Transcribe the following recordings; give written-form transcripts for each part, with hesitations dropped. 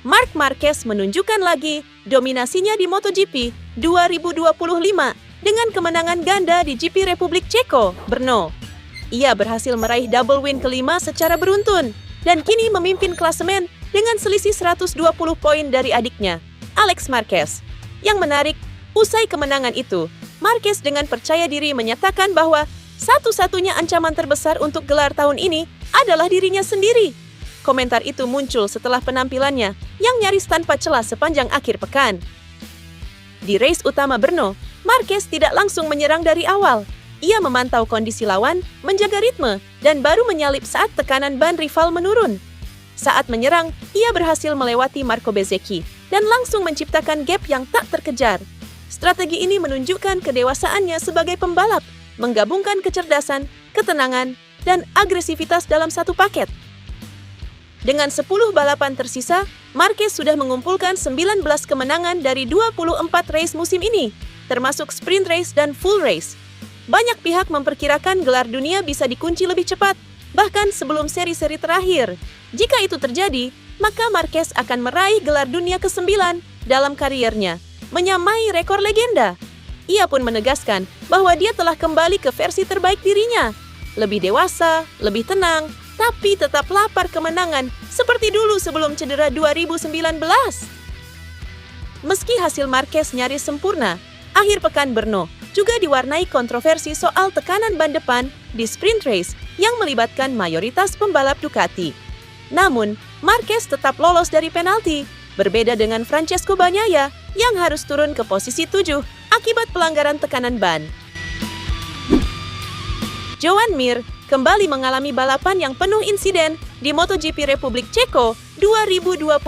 Marc Marquez menunjukkan lagi dominasinya di MotoGP 2025 dengan kemenangan ganda di GP Republik Ceko, Brno. Ia berhasil meraih double win kelima secara beruntun dan kini memimpin klasemen dengan selisih 120 poin dari adiknya, Alex Marquez. Yang menarik, usai kemenangan itu, Marquez dengan percaya diri menyatakan bahwa satu-satunya ancaman terbesar untuk gelar tahun ini adalah dirinya sendiri. Komentar itu muncul setelah penampilannya yang nyaris tanpa celah sepanjang akhir pekan. Di race utama Brno, Marquez tidak langsung menyerang dari awal. Ia memantau kondisi lawan, menjaga ritme, dan baru menyalip saat tekanan ban rival menurun. Saat menyerang, ia berhasil melewati Marco Bezzecchi dan langsung menciptakan gap yang tak terkejar. Strategi ini menunjukkan kedewasaannya sebagai pembalap, menggabungkan kecerdasan, ketenangan, dan agresivitas dalam satu paket. Dengan 10 balapan tersisa, Marquez sudah mengumpulkan 19 kemenangan dari 24 race musim ini, termasuk sprint race dan full race. Banyak pihak memperkirakan gelar dunia bisa dikunci lebih cepat, bahkan sebelum seri-seri terakhir. Jika itu terjadi, maka Marquez akan meraih gelar dunia ke-9 dalam kariernya, menyamai rekor legenda. Ia pun menegaskan bahwa dia telah kembali ke versi terbaik dirinya, lebih dewasa, lebih tenang, tapi tetap lapar kemenangan seperti dulu sebelum cedera 2019. Meski hasil Marquez nyaris sempurna, akhir pekan Brno juga diwarnai kontroversi soal tekanan ban depan di sprint race yang melibatkan mayoritas pembalap Ducati. Namun, Marquez tetap lolos dari penalti, berbeda dengan Francesco Bagnaia yang harus turun ke posisi 7 akibat pelanggaran tekanan ban. Joan Mir kembali mengalami balapan yang penuh insiden di MotoGP Republik Ceko 2025.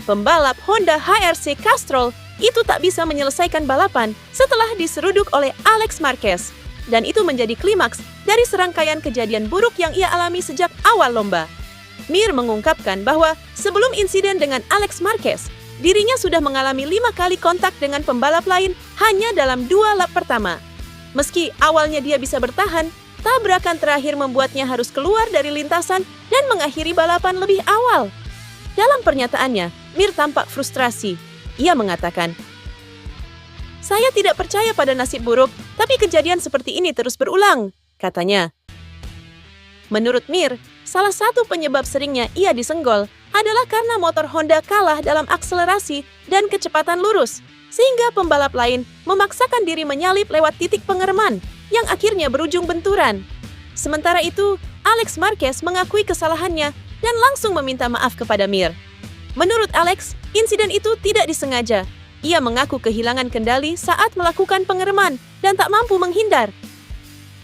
Pembalap Honda HRC Castrol itu tak bisa menyelesaikan balapan setelah diseruduk oleh Alex Marquez, dan itu menjadi klimaks dari serangkaian kejadian buruk yang ia alami sejak awal lomba. Mir mengungkapkan bahwa sebelum insiden dengan Alex Marquez, dirinya sudah mengalami 5 kali kontak dengan pembalap lain hanya dalam 2 lap pertama. Meski awalnya dia bisa bertahan, tabrakan terakhir membuatnya harus keluar dari lintasan dan mengakhiri balapan lebih awal. Dalam pernyataannya, Mir tampak frustrasi. Ia mengatakan, "Saya tidak percaya pada nasib buruk, tapi kejadian seperti ini terus berulang," katanya. Menurut Mir, salah satu penyebab seringnya ia disenggol adalah karena motor Honda kalah dalam akselerasi dan kecepatan lurus, sehingga pembalap lain memaksakan diri menyalip lewat titik pengereman yang akhirnya berujung benturan. Sementara itu, Alex Marquez mengakui kesalahannya dan langsung meminta maaf kepada Mir. Menurut Alex, insiden itu tidak disengaja. Ia mengaku kehilangan kendali saat melakukan pengereman dan tak mampu menghindar.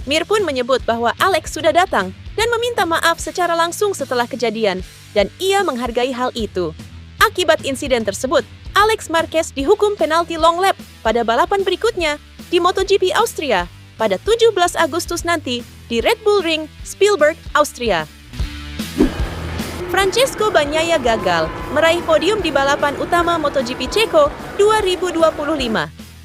Mir pun menyebut bahwa Alex sudah datang dan meminta maaf secara langsung setelah kejadian, dan ia menghargai hal itu. Akibat insiden tersebut, Alex Marquez dihukum penalti long lap pada balapan berikutnya di MotoGP Austria pada 17 Agustus nanti di Red Bull Ring, Spielberg, Austria. Francesco Bagnaia gagal meraih podium di balapan utama MotoGP Ceko 2025.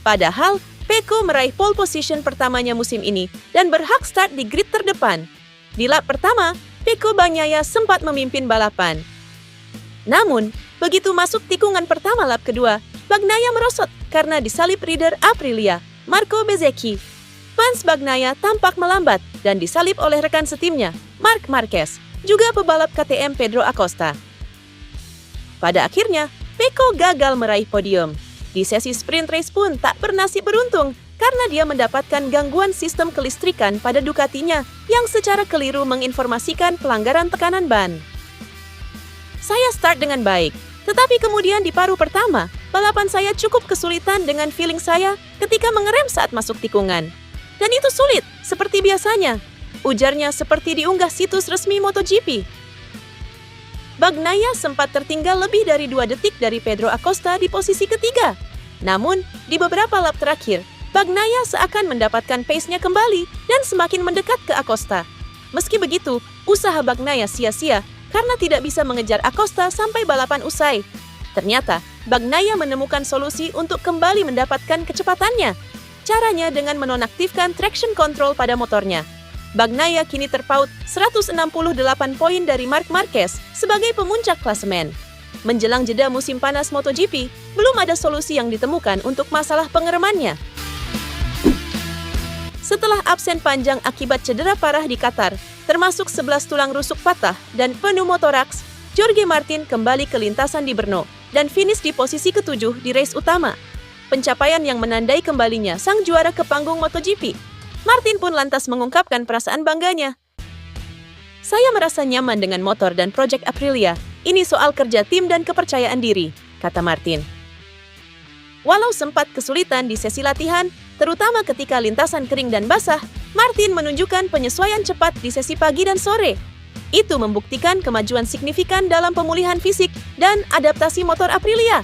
Padahal, Pecco meraih pole position pertamanya musim ini dan berhak start di grid terdepan. Di lap pertama, Pecco Bagnaia sempat memimpin balapan. Namun, begitu masuk tikungan pertama lap kedua, Bagnaia merosot karena disalip rider Aprilia, Marco Bezzecchi. Fans Bagnaia tampak melambat dan disalip oleh rekan setimnya, Marc Marquez, juga pebalap KTM Pedro Acosta. Pada akhirnya, Pecco gagal meraih podium. Di sesi sprint race pun tak bernasib beruntung karena dia mendapatkan gangguan sistem kelistrikan pada Ducatinya yang secara keliru menginformasikan pelanggaran tekanan ban. "Saya start dengan baik, tetapi kemudian di paruh pertama, balapan saya cukup kesulitan dengan feeling saya ketika mengerem saat masuk tikungan. Dan itu sulit, seperti biasanya," ujarnya seperti diunggah situs resmi MotoGP. Bagnaia sempat tertinggal lebih dari 2 detik dari Pedro Acosta di posisi ketiga. Namun, di beberapa lap terakhir, Bagnaia seakan mendapatkan pace-nya kembali dan semakin mendekat ke Acosta. Meski begitu, usaha Bagnaia sia-sia karena tidak bisa mengejar Acosta sampai balapan usai. Ternyata, Bagnaia menemukan solusi untuk kembali mendapatkan kecepatannya. Caranya dengan menonaktifkan traction control pada motornya. Bagnaia kini terpaut 168 poin dari Marc Marquez sebagai pemuncak klasemen. Menjelang jeda musim panas MotoGP, belum ada solusi yang ditemukan untuk masalah pengeremannya. Setelah absen panjang akibat cedera parah di Qatar, termasuk 11 tulang rusuk patah dan pneumotoraks, Jorge Martin kembali ke lintasan di Brno dan finish di posisi ke-7 di race utama. Pencapaian yang menandai kembalinya sang juara ke panggung MotoGP. Martin pun lantas mengungkapkan perasaan bangganya. "Saya merasa nyaman dengan motor dan proyek Aprilia. Ini soal kerja tim dan kepercayaan diri," kata Martin. Walau sempat kesulitan di sesi latihan, terutama ketika lintasan kering dan basah, Martin menunjukkan penyesuaian cepat di sesi pagi dan sore. Itu membuktikan kemajuan signifikan dalam pemulihan fisik dan adaptasi motor Aprilia.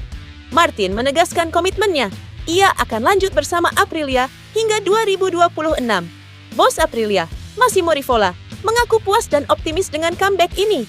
Martin menegaskan komitmennya. Ia akan lanjut bersama Aprilia hingga 2026. Bos Aprilia, Massimo Rivola, mengaku puas dan optimis dengan comeback ini.